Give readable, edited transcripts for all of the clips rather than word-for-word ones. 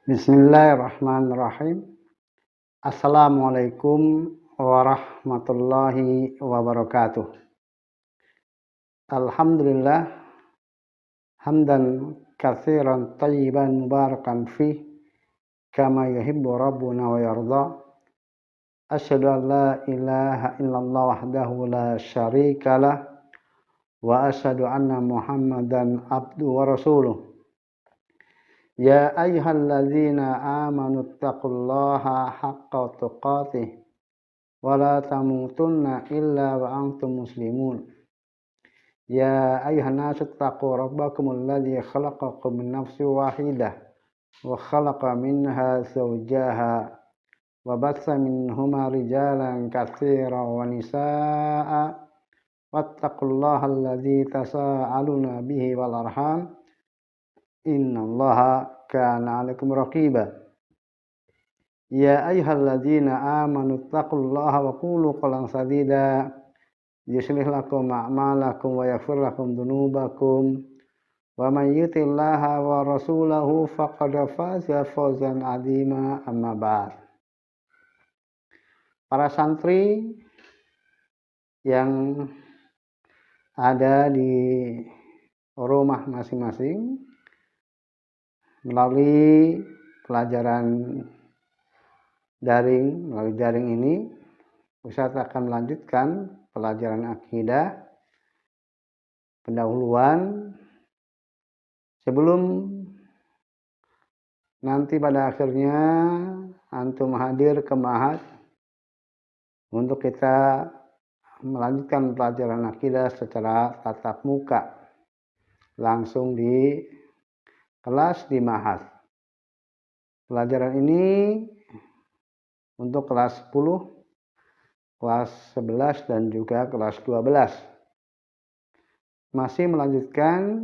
Bismillahirrahmanirrahim. Assalamualaikum warahmatullahi wabarakatuh. Alhamdulillah hamdan katsiran thayyiban mubarakan fih kama yuhibbu rabbuna wa yarda. Asyhadu an la ilaha illallah wahdahu la syarikalah wa asyhadu anna Muhammadan abduhu wa rasuluh. Ya ayyuhalladzina amanu taqullaha haqqa tuqatih wa la tamutunna illa wa antum muslimun. Ya ayyuhan nasu taqu rabbakumul ladzi khalaqakum min nafsin wahidah wa khalaqa minha zawjaha wa batsa minhuma rijalan katsiran wa nisaa'a wattaqullaha alladzi tasaaluna bihi wal arham innallaha kana 'alaikum raqiba. Ya ayyuhalladzina amanu taqullaha wa qulu qawlan sadida yuslih lakum a'malakum wa yaghfir lakum dzunubakum wa may yuti'illaha wa rasulahu faqad faza fawzan 'azima amma ba'd. Para santri yang ada di rumah masing-masing, melalui pelajaran melalui daring ini, Ustaz akan melanjutkan pelajaran akidah pendahuluan sebelum nanti pada akhirnya antum hadir ke ma'had untuk kita melanjutkan pelajaran akidah secara tatap muka langsung di kelas di ma'had. Pelajaran ini untuk kelas 10, kelas 11 dan juga kelas 12. Masih melanjutkan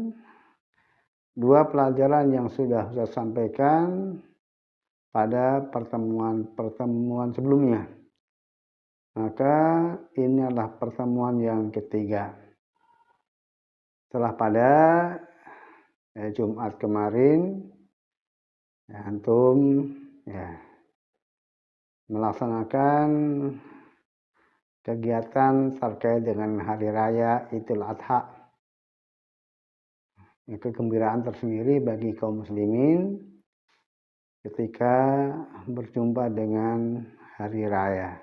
dua pelajaran yang sudah saya sampaikan pada pertemuan sebelumnya. Maka ini adalah pertemuan yang ketiga. Setelah pada Jumat kemarin antum melaksanakan kegiatan terkait dengan hari raya Idul Adha. Itu kegembiraan tersendiri bagi kaum muslimin ketika berjumpa dengan hari raya.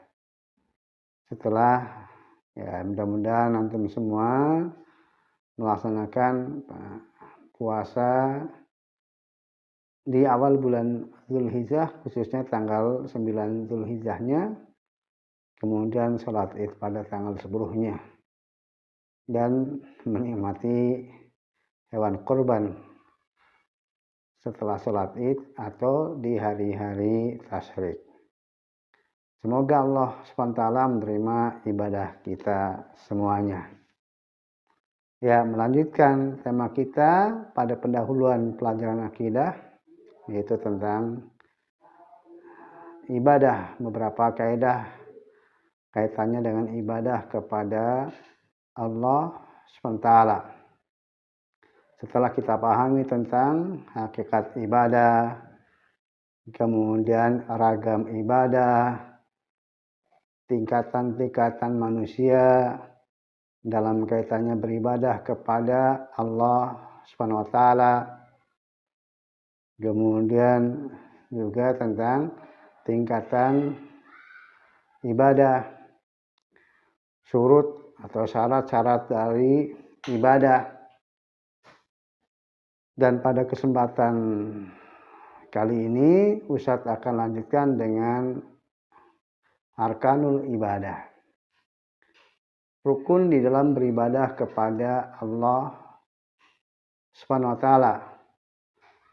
Setelah mudah-mudahan antum semua melaksanakan puasa di awal bulan Zulhijjah, khususnya tanggal 9 Zulhijjahnya, kemudian sholat id pada tanggal 10-nya, dan menikmati hewan kurban setelah sholat id atau di hari-hari tasyrik. Semoga Allah SWT menerima ibadah kita semuanya. Melanjutkan tema kita pada pendahuluan pelajaran akidah, yaitu tentang ibadah, beberapa kaidah kaitannya dengan ibadah kepada Allah SWT. Setelah kita pahami tentang hakikat ibadah, kemudian ragam ibadah, tingkatan-tingkatan manusia dalam kaitannya beribadah kepada Allah SWT, kemudian juga tentang tingkatan ibadah, syurut atau syarat-syarat dari ibadah. Dan pada kesempatan kali ini Ustadz akan lanjutkan dengan arkanul ibadah, rukun di dalam beribadah kepada Allah Subhanahu wa ta'ala.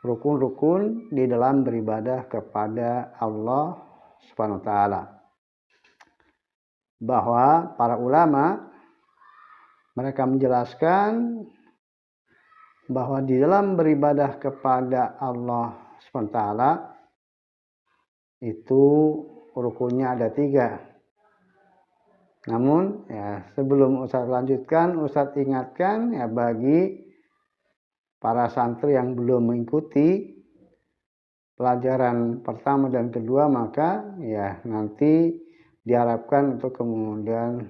Rukun-rukun di dalam beribadah kepada Allah Subhanahu wa ta'ala. Bahwa para ulama mereka menjelaskan bahwa di dalam beribadah kepada Allah Subhanahu wa ta'ala itu rukunnya ada 3. Namun sebelum Ustadz lanjutkan, Ustadz ingatkan bagi para santri yang belum mengikuti pelajaran pertama dan kedua, maka ya nanti diharapkan untuk kemudian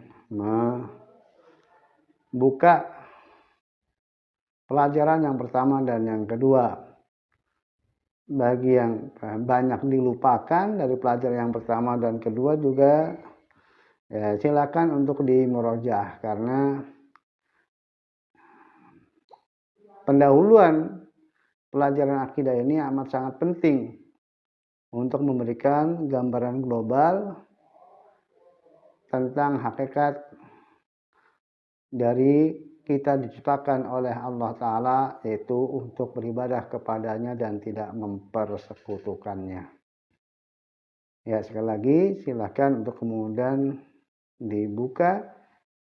membuka pelajaran yang pertama dan yang kedua. Bagi yang banyak dilupakan dari pelajaran yang pertama dan kedua juga ya, silakan untuk dimurojaah, karena pendahuluan pelajaran akidah ini amat sangat penting untuk memberikan gambaran global tentang hakikat dari kita diciptakan oleh Allah Ta'ala, yaitu untuk beribadah kepadanya dan tidak mempersekutukannya. Ya, sekali lagi silakan untuk kemudian dibuka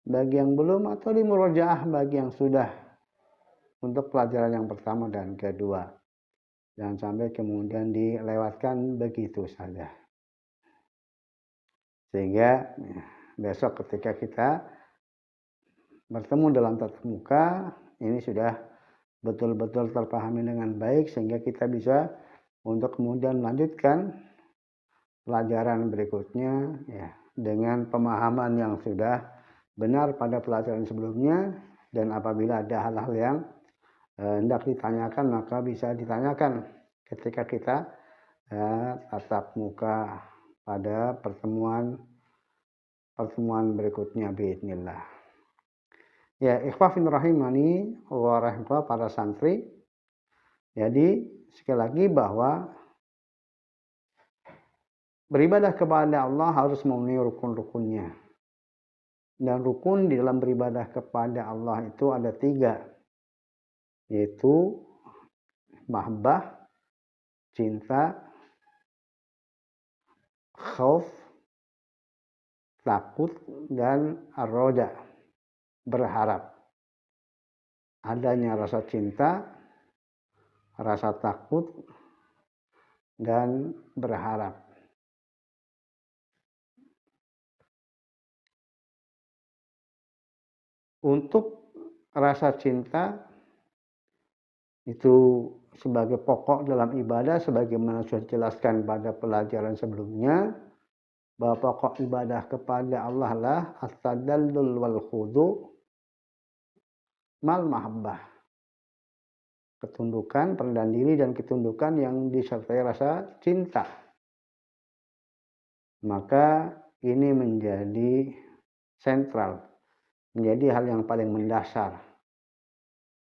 bagi yang belum, atau dimurojaah bagi yang sudah, untuk pelajaran yang pertama dan kedua. Jangan sampai kemudian dilewatkan begitu saja. Sehingga besok ketika kita bertemu dalam tatap muka, ini sudah betul-betul terpahami dengan baik, sehingga kita bisa untuk kemudian melanjutkan pelajaran berikutnya ya, dengan pemahaman yang sudah benar pada pelajaran sebelumnya. Dan apabila ada hal-hal yang hendak ditanyakan, maka bisa ditanyakan ketika kita tatap muka pada pertemuan berikutnya biidznillah. Ya, ikhwafin rahimani wa rahimahullah, para santri. Jadi sekali lagi bahwa beribadah kepada Allah harus memenuhi rukun-rukunnya. Dan rukun di dalam beribadah kepada Allah itu ada 3, yaitu mahabbah, cinta, khauf, takut, dan ar-roja, berharap. Adanya rasa cinta, rasa takut, dan berharap. Untuk rasa cinta itu sebagai pokok dalam ibadah, sebagaimana sudah dijelaskan pada pelajaran sebelumnya, bahwa pokok ibadah kepada Allah lah at-tadallul wal khudu mal mahabbah, ketundukan, perendahan diri dan ketundukan yang disertai rasa cinta. Maka ini menjadi sentral, menjadi hal yang paling mendasar,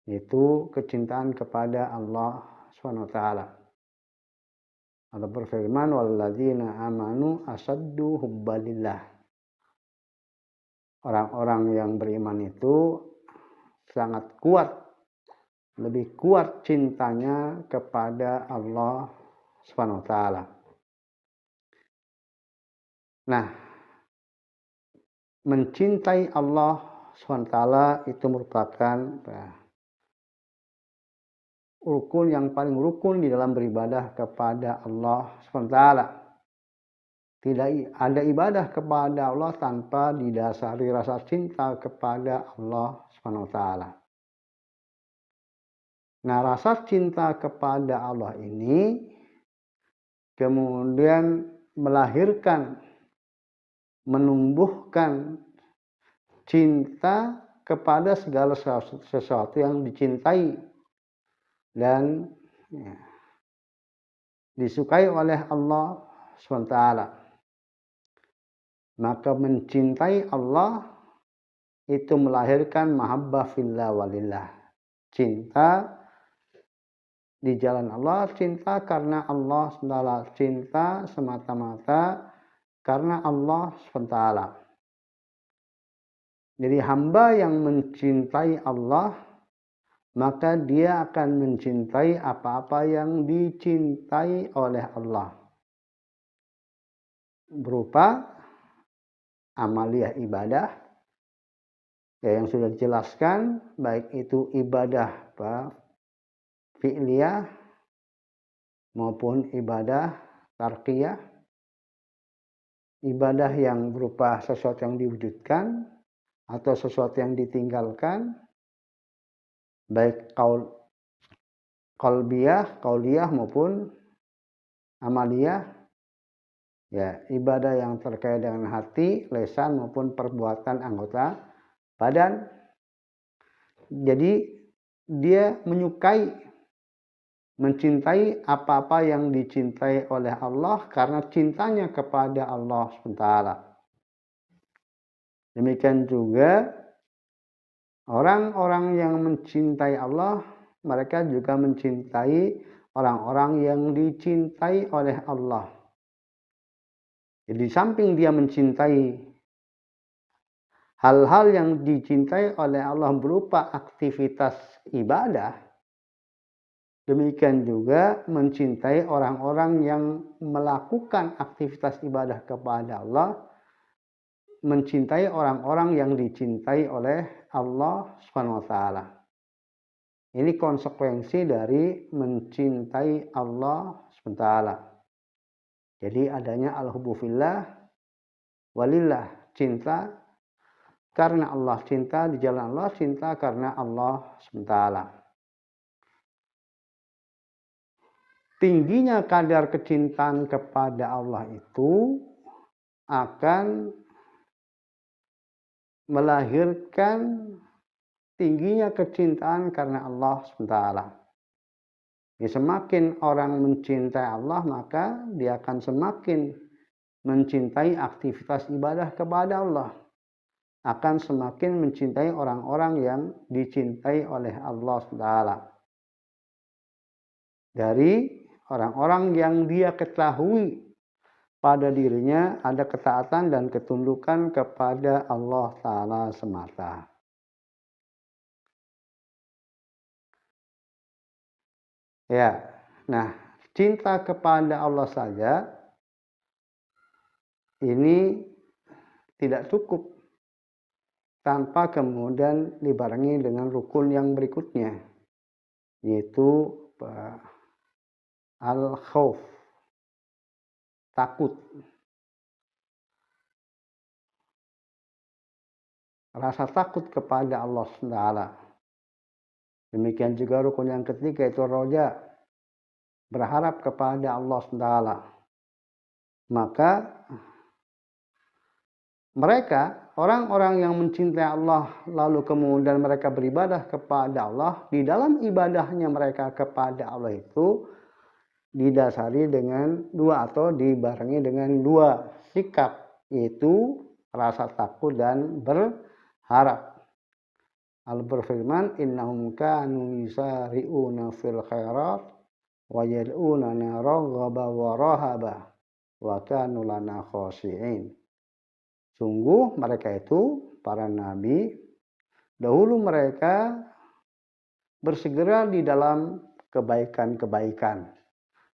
yaitu kecintaan kepada Allah SWT. Allah berfirman, walladzina amanu asaddu hubbalillah. Orang-orang yang beriman itu sangat kuat, lebih kuat cintanya kepada Allah SWT. Nah, mencintai Allah SWT itu merupakan rukun yang paling rukun di dalam beribadah kepada Allah SWT. Tidak ada ibadah kepada Allah tanpa didasari rasa cinta kepada Allah SWT. Nah, rasa cinta kepada Allah ini kemudian melahirkan, menumbuhkan cinta kepada segala sesuatu yang dicintai dan disukai oleh Allah SWT. Maka mencintai Allah itu melahirkan mahabbah fillah walillah, cinta di jalan Allah, cinta karena Allah SWT, cinta semata-mata karena Allah SWT. Jadi hamba yang mencintai Allah, maka dia akan mencintai apa-apa yang dicintai oleh Allah, berupa amaliyah ibadah ya, yang sudah dijelaskan, baik itu ibadah fi'liyah maupun ibadah tarkiyah, ibadah yang berupa sesuatu yang diwujudkan atau sesuatu yang ditinggalkan, baik qauliyah maupun amaliyah, ya ibadah yang terkait dengan hati, lisan maupun perbuatan anggota badan. Jadi dia mencintai apa-apa yang dicintai oleh Allah karena cintanya kepada Allah SWT. Demikian juga orang-orang yang mencintai Allah, mereka juga mencintai orang-orang yang dicintai oleh Allah. Jadi samping dia mencintai hal-hal yang dicintai oleh Allah berupa aktivitas ibadah, demikian juga mencintai orang-orang yang melakukan aktivitas ibadah kepada Allah, mencintai orang-orang yang dicintai oleh Allah Subhanahu wa taala. Ini konsekuensi dari mencintai Allah Subhanahu wa taala. Jadi adanya al-hubbu fillah walillah, cinta karena Allah, cinta di jalan Allah, cinta karena Allah SWT. Tingginya kadar kecintaan kepada Allah itu akan melahirkan tingginya kecintaan karena Allah SWT. Ya, semakin orang mencintai Allah, maka dia akan semakin mencintai aktivitas ibadah kepada Allah, akan semakin mencintai orang-orang yang dicintai oleh Allah SWT. Dari orang-orang yang dia ketahui pada dirinya ada ketaatan dan ketundukan kepada Allah Ta'ala semata. Ya, nah cinta kepada Allah saja ini tidak cukup tanpa kemudian dibarengi dengan rukun yang berikutnya, yaitu al-khauf, takut. Rasa takut kepada Allah SWT. Demikian juga rukun yang ketiga itu roja, berharap kepada Allah SWT. Maka mereka, orang-orang yang mencintai Allah lalu kemudian mereka beribadah kepada Allah, di dalam ibadahnya mereka kepada Allah itu didasari dengan dua atau dibarengi dengan dua sikap, yaitu rasa takut dan berharap. Allah berfirman, innahum kanu yusari'una fil khairat wa yad'unana raghaba wa rahaba wa kanu lana khashi'in. Sungguh mereka itu, para nabi, dahulu mereka bersegera di dalam kebaikan-kebaikan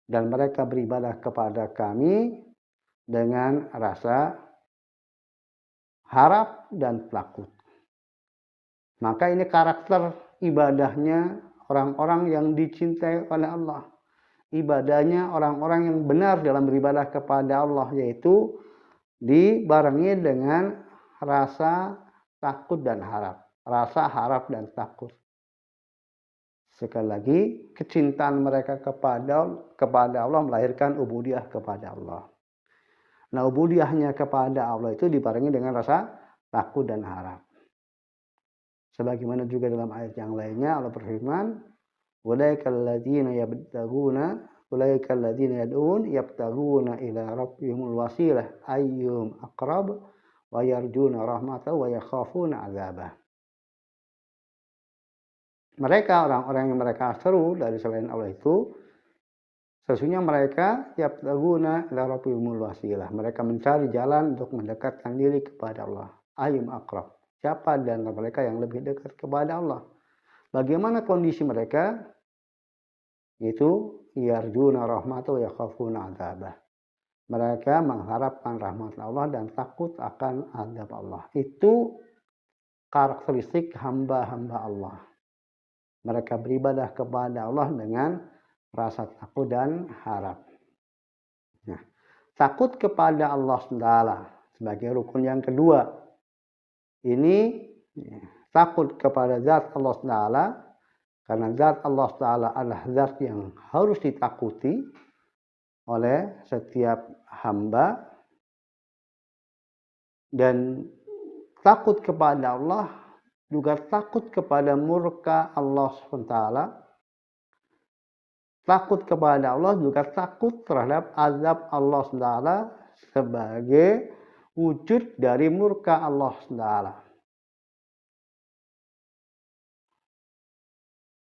dan mereka beribadah kepada kami dengan rasa harap dan takut. Maka ini karakter ibadahnya orang-orang yang dicintai oleh Allah. Ibadahnya orang-orang yang benar dalam beribadah kepada Allah, yaitu dibarengi dengan rasa takut dan harap. Rasa harap dan takut. Sekali lagi, kecintaan mereka kepada Allah melahirkan ubudiyah kepada Allah. Nah, ubudiyahnya kepada Allah itu dibarengi dengan rasa takut dan harap. Sebagaimana juga dalam ayat yang lainnya Allah berfirman, ulaikal ladzina yad'un yabtaguna ila rabbihimul wasilah ayyuhum aqrab wa yarjuna rahmatahu wa yakhafuna 'adzabah. Mereka, orang-orang yang mereka seru dari selain Allah itu, sesungguhnya mereka yabtaguna ila rabbihimul wasilah. Mereka mencari jalan untuk mendekatkan diri kepada Allah. Ayyuhum aqrab. Siapa dan mereka yang lebih dekat kepada Allah? Bagaimana kondisi mereka? Yaitu yarjuna rahmatahu wa yakhafuna 'adzabah. Mereka mengharapkan rahmat Allah dan takut akan azab Allah. Itu karakteristik hamba-hamba Allah. Mereka beribadah kepada Allah dengan rasa takut dan harap. Nah, takut kepada Allah SWT sebagai rukun yang kedua. Ini takut kepada zat Allah SWT, karena zat Allah SWT adalah zat yang harus ditakuti, oleh setiap hamba, dan takut kepada Allah juga takut kepada murka Allah SWT. Takut kepada Allah juga takut terhadap azab Allah SWT sebagai wujud dari murka Allah SWT.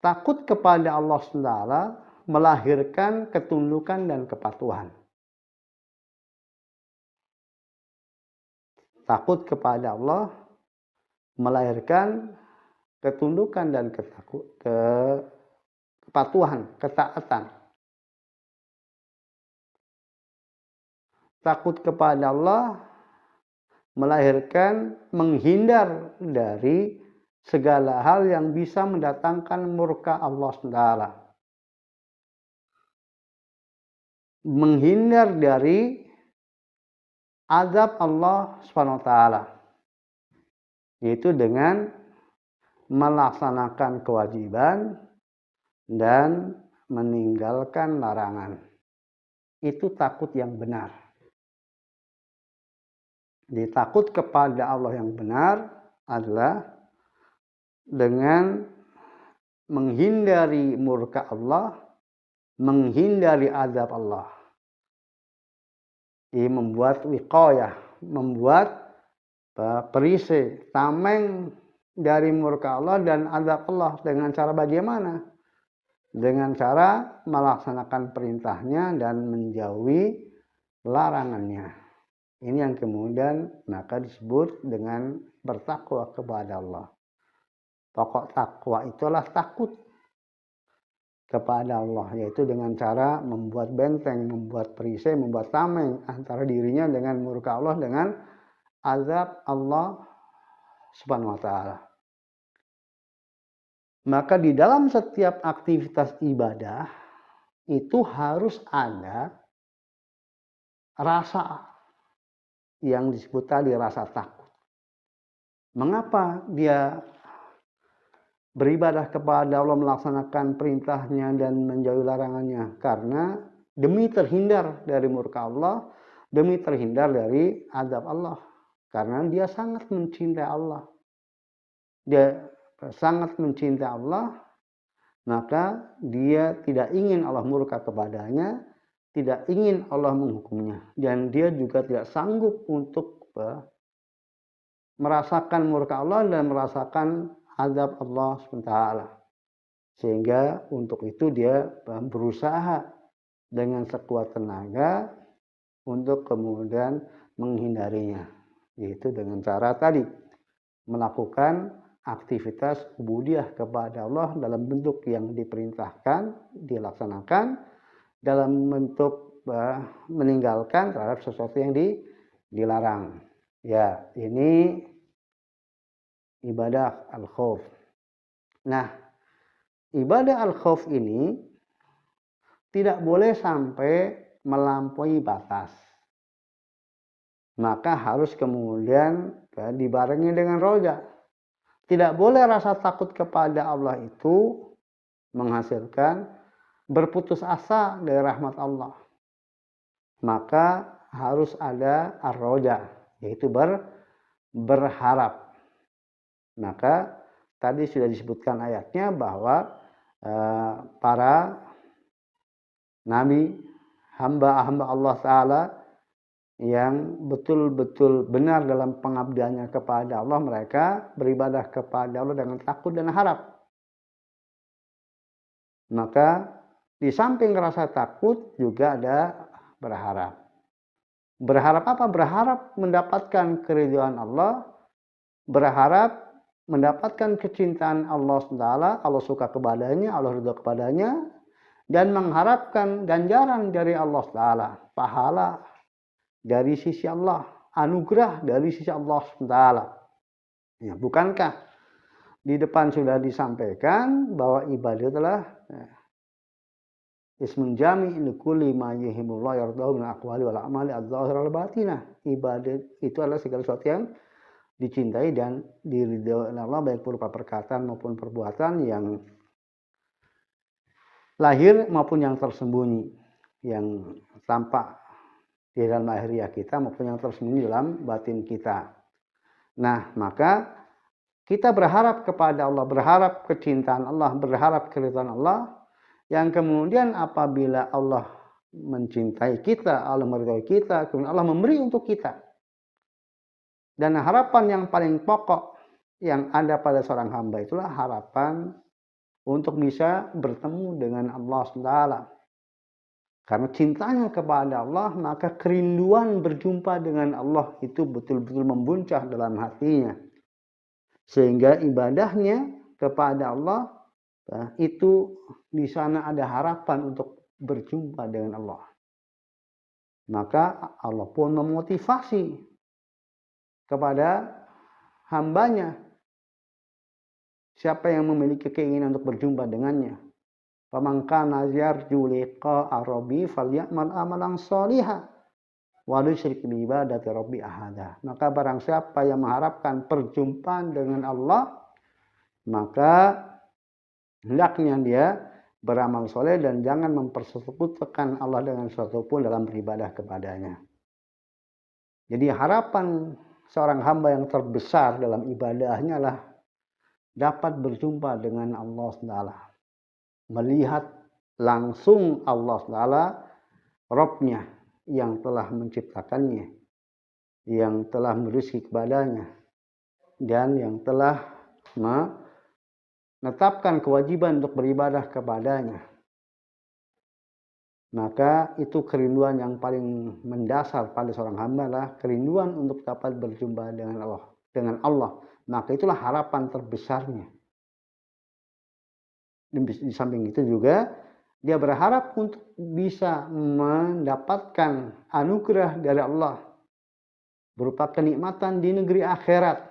Takut kepada Allah SWT melahirkan ketundukan dan kepatuhan. Takut kepada Allah melahirkan ketundukan dan kepatuhan, ketaatan. Takut kepada Allah melahirkan menghindar dari segala hal yang bisa mendatangkan murka Allah SWT. Menghindar dari azab Allah SWT, yaitu dengan melaksanakan kewajiban dan meninggalkan larangan. Itu takut yang benar. Jadi takut kepada Allah yang benar adalah dengan menghindari murka Allah, menghindari azab Allah. Ini membuat wiqayah, membuat perisai, tameng dari murka Allah dan azab Allah. Dengan cara bagaimana? Dengan cara melaksanakan perintahnya dan menjauhi larangannya. Ini yang kemudian maka disebut dengan bertakwa kepada Allah. Pokok takwa itulah takut kepada Allah, yaitu dengan cara membuat benteng, membuat perisai, membuat tameng antara dirinya dengan murka Allah, dengan azab Allah Subhanahu wa ta'ala. Maka di dalam setiap aktivitas ibadah itu harus ada rasa yang disebut tadi, rasa takut. Mengapa dia beribadah kepada Allah, melaksanakan perintahnya dan menjauhi larangannya? Karena demi terhindar dari murka Allah, demi terhindar dari azab Allah. Karena dia sangat mencintai Allah. Dia sangat mencintai Allah, maka dia tidak ingin Allah murka kepadanya, tidak ingin Allah menghukumnya. Dan dia juga tidak sanggup untuk merasakan murka Allah dan merasakan azab Allah SWT. Sehingga untuk itu dia berusaha dengan sekuat tenaga untuk kemudian menghindarinya, yaitu dengan cara tadi melakukan aktivitas ubudiyah kepada Allah dalam bentuk yang diperintahkan, dilaksanakan, dalam bentuk meninggalkan terhadap sesuatu yang dilarang. Ya, ini ibadah al-khauf. Nah, ibadah al-khauf ini tidak boleh sampai melampaui batas. Maka harus kemudian dibarengi dengan roja. Tidak boleh rasa takut kepada Allah itu menghasilkan berputus asa dari rahmat Allah. Maka harus ada ar-roja, yaitu berharap. Maka tadi sudah disebutkan ayatnya bahwa para nabi, hamba-hamba Allah Ta'ala yang betul-betul benar dalam pengabdiannya kepada Allah, mereka beribadah kepada Allah dengan takut dan harap. Maka di samping rasa takut juga ada berharap. Berharap apa? Berharap mendapatkan keridhaan Allah, berharap mendapatkan kecintaan Allah SWT, Allah suka kepadanya, Allah ridha kepadanya, dan mengharapkan ganjaran dari Allah SWT, pahala dari sisi Allah, anugerah dari sisi Allah SWT. Ya, bukankah di depan sudah disampaikan bahwa ibadah adalah ismun jami' likulli ma yuhibbullah yardahu min aqwali wal a'mali adz-dzahirah wal batinah. Ibadah itu adalah segala sesuatu yang dicintai dan diridhoi oleh Allah, baik berupa perkataan maupun perbuatan yang lahir maupun yang tersembunyi. yang tampak di dalam lahiriah kita maupun yang tersembunyi dalam batin kita. Nah, maka kita berharap kepada Allah, berharap kecintaan Allah, berharap keridhaan Allah, yang kemudian apabila Allah mencintai kita, Allah meridhai kita, kemudian Allah memberi untuk kita. Dan harapan yang paling pokok yang ada pada seorang hamba itulah harapan untuk bisa bertemu dengan Allah SWT. Karena cintanya kepada Allah, maka kerinduan berjumpa dengan Allah itu betul-betul membuncah dalam hatinya. Sehingga ibadahnya kepada Allah itu di sana ada harapan untuk berjumpa dengan Allah. Maka Allah pun memotivasi kepada hambanya. Siapa yang memiliki keinginan untuk berjumpa dengannya. Faman kana yarju liqa'a rabbi falyamal amalan shalihan wa la yusyrik bi ibadati rabbi ahada. Maka barang siapa yang mengharapkan perjumpaan dengan Allah, maka hendaknya dia beramal soleh dan jangan mempersekutukan Allah dengan sesuatu pun dalam beribadah kepadanya. Jadi harapan seorang hamba yang terbesar dalam ibadahnya adalah dapat berjumpa dengan Allah SWT. Melihat langsung Allah SWT, Rabb-nya yang telah menciptakannya, yang telah merizki kepadanya, dan yang telah menetapkan kewajiban untuk beribadah kepadanya. Maka itu kerinduan yang paling mendasar pada seorang hamba adalah kerinduan untuk dapat berjumpa dengan Allah. Maka itulah harapan terbesarnya. Di samping itu juga dia berharap untuk bisa mendapatkan anugerah dari Allah berupa kenikmatan di negeri akhirat.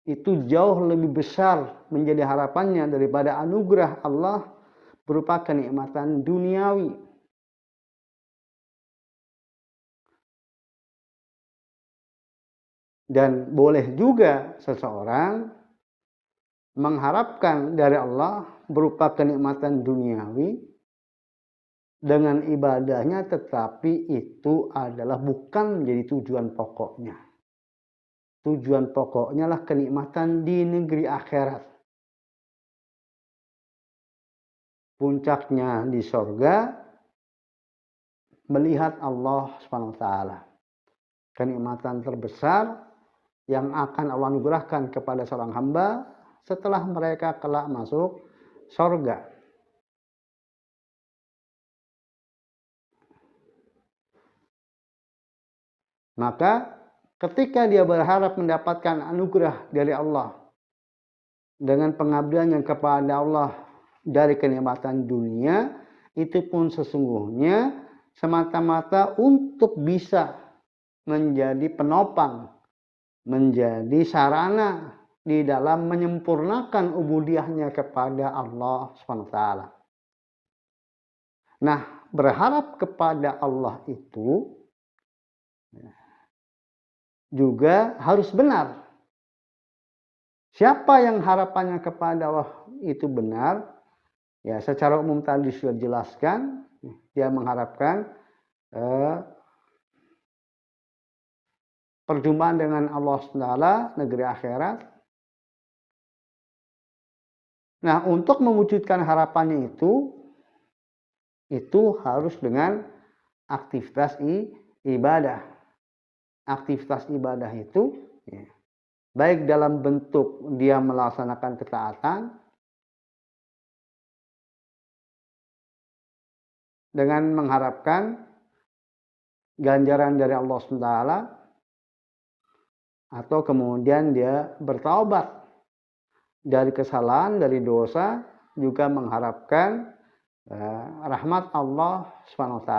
Itu jauh lebih besar menjadi harapannya daripada anugerah Allah berupa kenikmatan duniawi. Dan boleh juga seseorang mengharapkan dari Allah berupa kenikmatan duniawi dengan ibadahnya, tetapi itu adalah bukan menjadi tujuan pokoknya. Tujuan pokoknya adalah kenikmatan di negeri akhirat. Puncaknya di sorga, melihat Allah SWT. Kenikmatan terbesar yang akan Allah anugerahkan kepada seorang hamba setelah mereka kelak masuk sorga. Maka ketika dia berharap mendapatkan anugerah dari Allah dengan pengabdiannya kepada Allah dari kenikmatan dunia, itu pun sesungguhnya semata-mata untuk bisa menjadi penopang, menjadi sarana di dalam menyempurnakan ubudiyahnya kepada Allah SWT. Nah, berharap kepada Allah itu juga harus benar. Siapa yang harapannya kepada Allah itu benar, ya secara umum tadi sudah dijelaskan, dia mengharapkan perjumpaan dengan Allah SWT, negeri akhirat. Nah, untuk mewujudkan harapannya itu harus dengan aktivitas ibadah. Aktivitas ibadah itu ya, baik dalam bentuk dia melaksanakan ketaatan dengan mengharapkan ganjaran dari Allah SWT, atau kemudian dia bertaubat dari kesalahan, dari dosa, juga mengharapkan rahmat Allah SWT.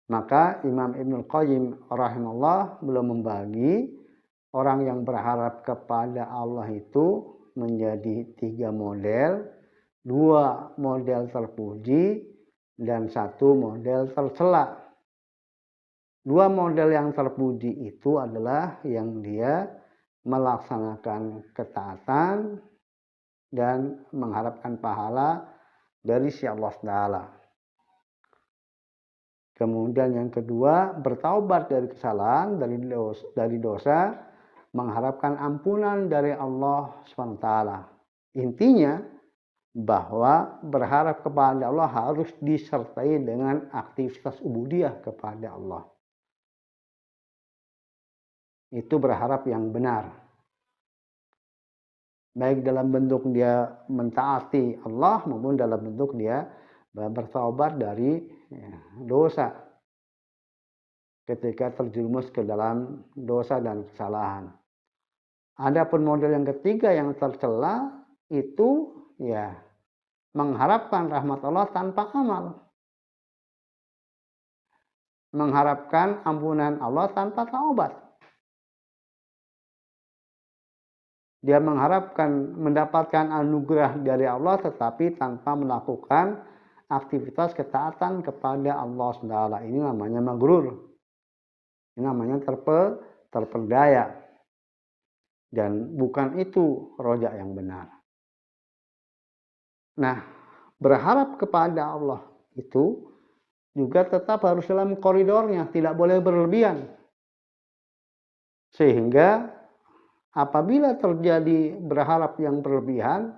Maka Imam Ibnul Qayyim rahimahullah belum membagi orang yang berharap kepada Allah itu menjadi 3 model, 2 model terpuji dan 1 model tercela. 2 model yang terpuji itu adalah yang dia melaksanakan ketaatan dan mengharapkan pahala dari si Allah Ta'ala. Kemudian yang kedua, bertaubat dari kesalahan, dari dosa, mengharapkan ampunan dari Allah SWT. Intinya bahwa berharap kepada Allah harus disertai dengan aktivitas ubudiyah kepada Allah. Itu berharap yang benar. Baik dalam bentuk dia mentaati Allah maupun dalam bentuk dia bertaubat dari dosa ketika terjerumus ke dalam dosa dan kesalahan. Adapun model yang ketiga yang tercela itu ya mengharapkan rahmat Allah tanpa amal. Mengharapkan ampunan Allah tanpa taubat. Dia mengharapkan mendapatkan anugerah dari Allah tetapi tanpa melakukan aktivitas ketaatan kepada Allah SWT. Ini namanya maghrur. Ini namanya terperdaya. Dan bukan itu rojak yang benar. Nah, berharap kepada Allah itu juga tetap harus dalam koridornya, tidak boleh berlebihan. Sehingga apabila terjadi berharap yang berlebihan,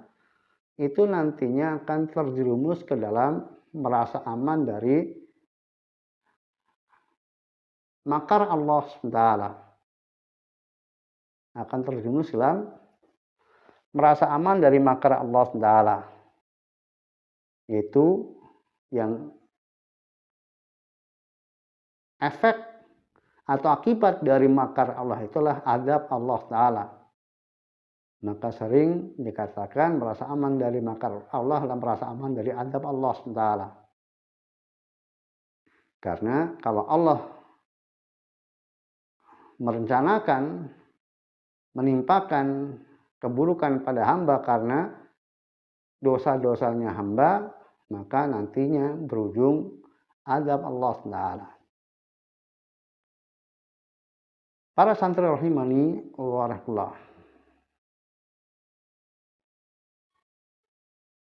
itu nantinya akan terjerumus ke dalam merasa aman dari makar Allah SWT. Akan terjerumus dalam merasa aman dari makar Allah SWT. Itu yang efek atau akibat dari makar Allah itulah azab Allah Ta'ala. Maka sering dikatakan merasa aman dari makar Allah dan merasa aman dari azab Allah Ta'ala. Karena kalau Allah merencanakan, menimpakan keburukan pada hamba karena dosa-dosanya hamba, maka nantinya berujung azab Allah Ta'ala. Para santri rahimani wa rahmatullah.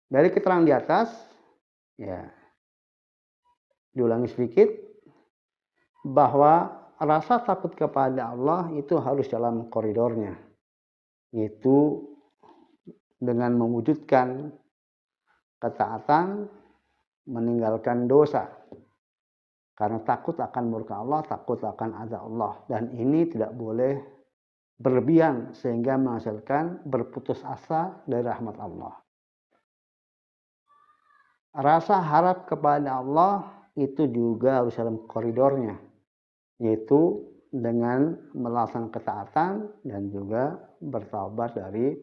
Dari keterangan di atas, ya, diulangi sedikit, bahwa rasa takut kepada Allah itu harus dalam koridornya, yaitu dengan mewujudkan ketaatan, meninggalkan dosa. Karena takut akan murka Allah, takut akan azab Allah. Dan ini tidak boleh berlebihan sehingga menghasilkan berputus asa dari rahmat Allah. Rasa harap kepada Allah itu juga harus dalam koridornya, yaitu dengan melaksanakan ketaatan dan juga bertaubat dari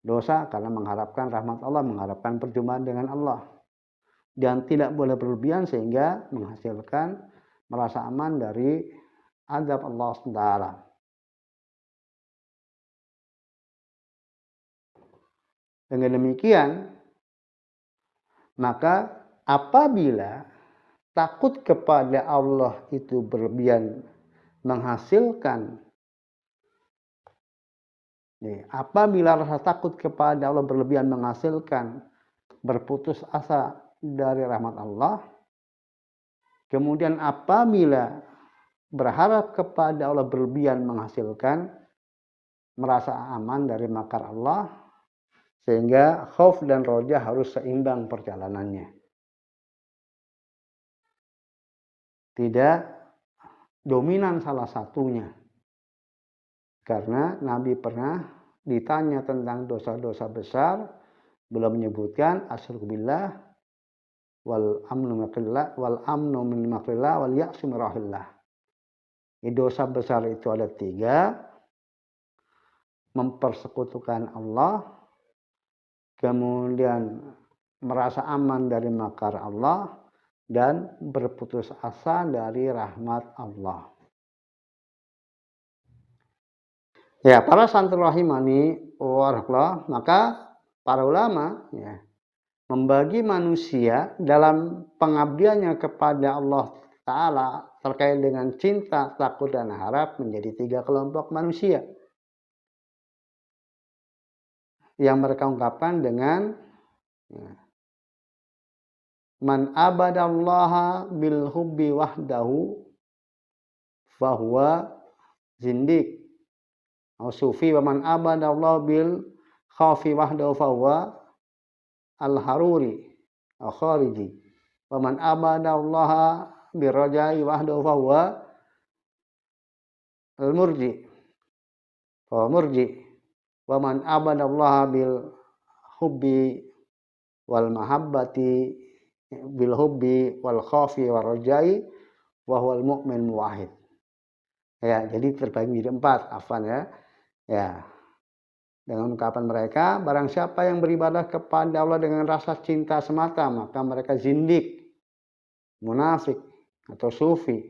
dosa karena mengharapkan rahmat Allah, mengharapkan perjumpaan dengan Allah. Dan tidak boleh berlebihan sehingga menghasilkan merasa aman dari azab Allah SWT. Dengan demikian, maka apabila takut kepada Allah itu berlebihan menghasilkan, apabila rasa takut kepada Allah berlebihan menghasilkan berputus asa dari rahmat Allah, kemudian apabila berharap kepada Allah berlebihan menghasilkan merasa aman dari makar Allah, sehingga khauf dan roja harus seimbang perjalanannya. Tidak dominan salah satunya. Karena Nabi pernah ditanya tentang dosa-dosa besar, belum menyebutkan asyirku billah, wal amnu min makrillah wal ya'su min rahillah. Dosa besar itu ada 3: mempersekutukan Allah, kemudian merasa aman dari makar Allah, dan berputus asa dari rahmat Allah. Ya, para santri rahimani warahmatullah, maka para ulama membagi manusia dalam pengabdiannya kepada Allah Ta'ala terkait dengan cinta, takut, dan harap menjadi 3 kelompok manusia. yang mereka ungkapkan dengan man abadallaha bil hubbi wahdahu fahuwa zindik atau sufi, wa man abadallaha bil khaufi wahdahu fahuwa al-haruri atau khariji, wa man abadallaha bir rajai wahdahu fahuwa al-murji wa murji, wa man abadallaha bil hubbi wal mahabbati bil hubbi wal khaufi wal rajai wa huwal mu'min muwahhid. Ya, jadi terbagi menjadi 4, afwan ya. Ya. Dengan ungkapan mereka, barang siapa yang beribadah kepada Allah dengan rasa cinta semata, maka mereka zindik, munafik atau sufi.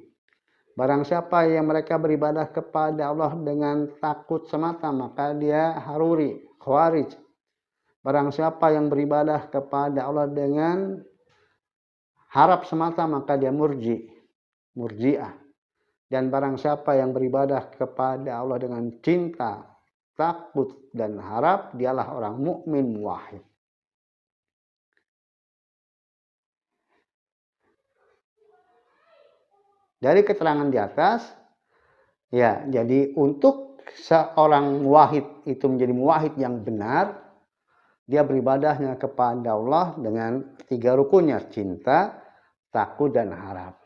Barang siapa yang mereka beribadah kepada Allah dengan takut semata, maka dia haruri, khawarij. Barang siapa yang beribadah kepada Allah dengan harap semata, maka dia murji'ah. Dan barang siapa yang beribadah kepada Allah dengan cinta, takut, dan harap, dialah orang mukmin muwahhid. Dari keterangan di atas, ya, jadi untuk seorang muwahhid itu menjadi muwahhid yang benar, dia beribadahnya kepada Allah dengan 3 rukunnya, cinta, takut, dan harap.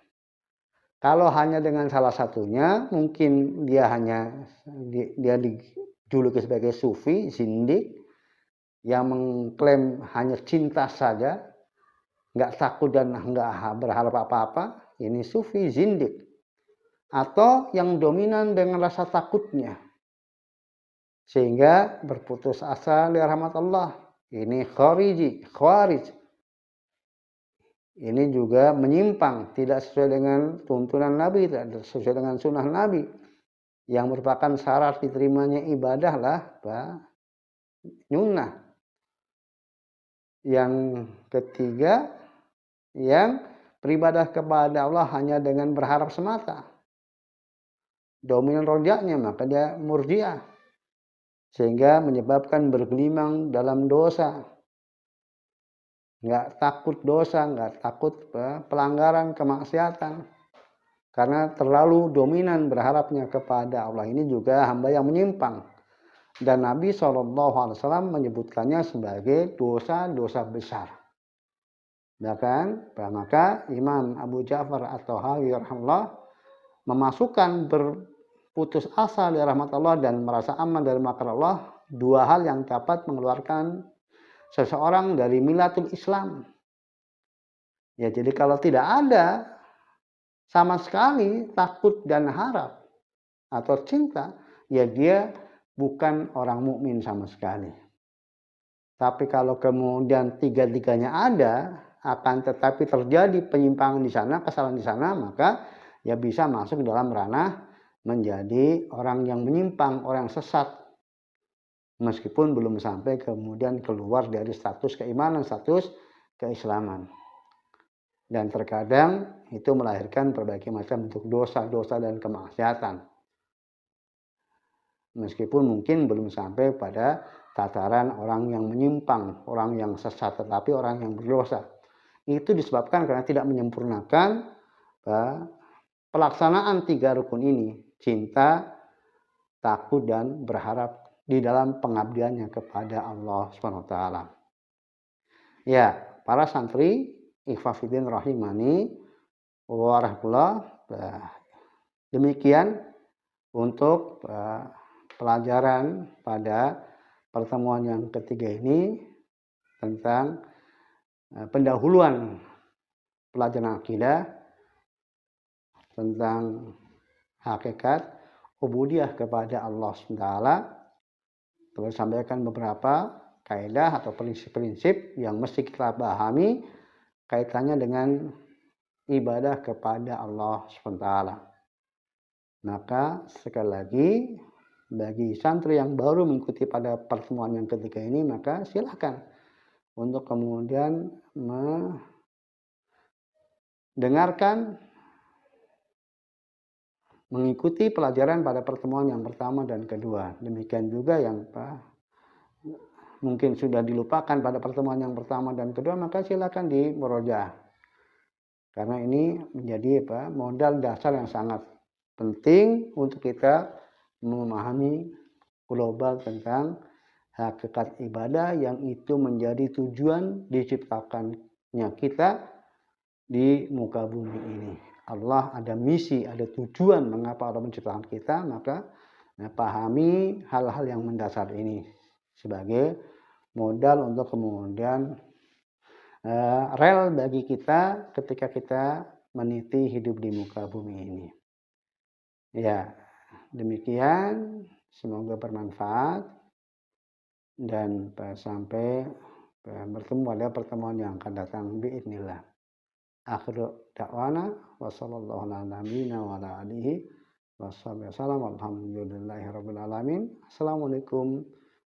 Kalau hanya dengan salah satunya, mungkin dia dijuluki sebagai sufi, zindik, yang mengklaim hanya cinta saja, nggak takut dan nggak berharap apa-apa. Ini sufi, zindik. Atau yang dominan dengan rasa takutnya, sehingga berputus asa dari rahmat Allah. Ini khawarij. Ini juga menyimpang, tidak sesuai dengan tuntunan Nabi, tidak sesuai dengan sunnah Nabi. Yang merupakan syarat diterimanya ibadah lah nyunnah. Yang ketiga, yang beribadah kepada Allah hanya dengan berharap semata. Dominan rojaknya, maka dia murji'ah. Sehingga menyebabkan bergelimang dalam dosa. Nggak takut dosa, nggak takut pelanggaran, kemaksiatan. Karena terlalu dominan berharapnya kepada Allah. Ini juga hamba yang menyimpang. Dan Nabi SAW menyebutkannya sebagai dosa-dosa besar. Maka Imam Abu Ja'far at-Tahawi rahimahullah memasukkan berputus asa dari rahmat Allah dan merasa aman dari makar Allah, 2 hal yang dapat mengeluarkan seseorang dari millatul Islam. Ya, jadi kalau tidak ada sama sekali takut dan harap atau cinta, ya dia bukan orang mukmin sama sekali. Tapi kalau kemudian 3-tiganya ada, akan tetapi terjadi penyimpangan di sana, kesalahan di sana, maka ya bisa masuk dalam ranah menjadi orang yang menyimpang, orang sesat. Meskipun belum sampai kemudian keluar dari status keimanan, status keislaman. Dan terkadang itu melahirkan berbagai macam bentuk dosa-dosa dan kemaksiatan. Meskipun mungkin belum sampai pada tataran orang yang menyimpang, orang yang sesat, tetapi orang yang berdosa. Itu disebabkan karena tidak menyempurnakan pelaksanaan 3 rukun ini, cinta, takut, dan berharap di dalam pengabdiannya kepada Allah SWT. Ya, para santri ikhwafidin rahimani wa rahmatullah, demikian untuk pelajaran pada pertemuan yang ketiga ini tentang pendahuluan pelajaran akidah tentang hakikat ubudiyah kepada Allah SWT. Telah sampaikan beberapa kaidah atau prinsip-prinsip yang mesti kita pahami kaitannya dengan ibadah kepada Allah SWT. Maka sekali lagi, bagi santri yang baru mengikuti pada pertemuan yang ketiga ini, maka silakan untuk kemudian mendengarkan, mengikuti pelajaran pada pertemuan yang pertama dan kedua. Demikian juga yang mungkin sudah dilupakan pada pertemuan yang pertama dan kedua, maka silakan di murojaah. Karena ini menjadi modal dasar yang sangat penting untuk kita memahami global tentang hakikat ibadah yang itu menjadi tujuan diciptakannya kita di muka bumi ini. Allah ada misi, ada tujuan mengapa Allah menciptakan kita, maka pahami hal-hal yang mendasar ini sebagai modal untuk kemudian rel bagi kita ketika kita meniti hidup di muka bumi ini. Ya, demikian, semoga bermanfaat dan sampai bertemu pada pertemuan yang akan datang biidznillah. Akhiru da'wana wa sallallahu ala nabiyina wa ala alihi wasallam alhamdulillahi rabbil alamin. Assalamualaikum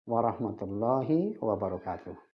warahmatullahi wabarakatuh.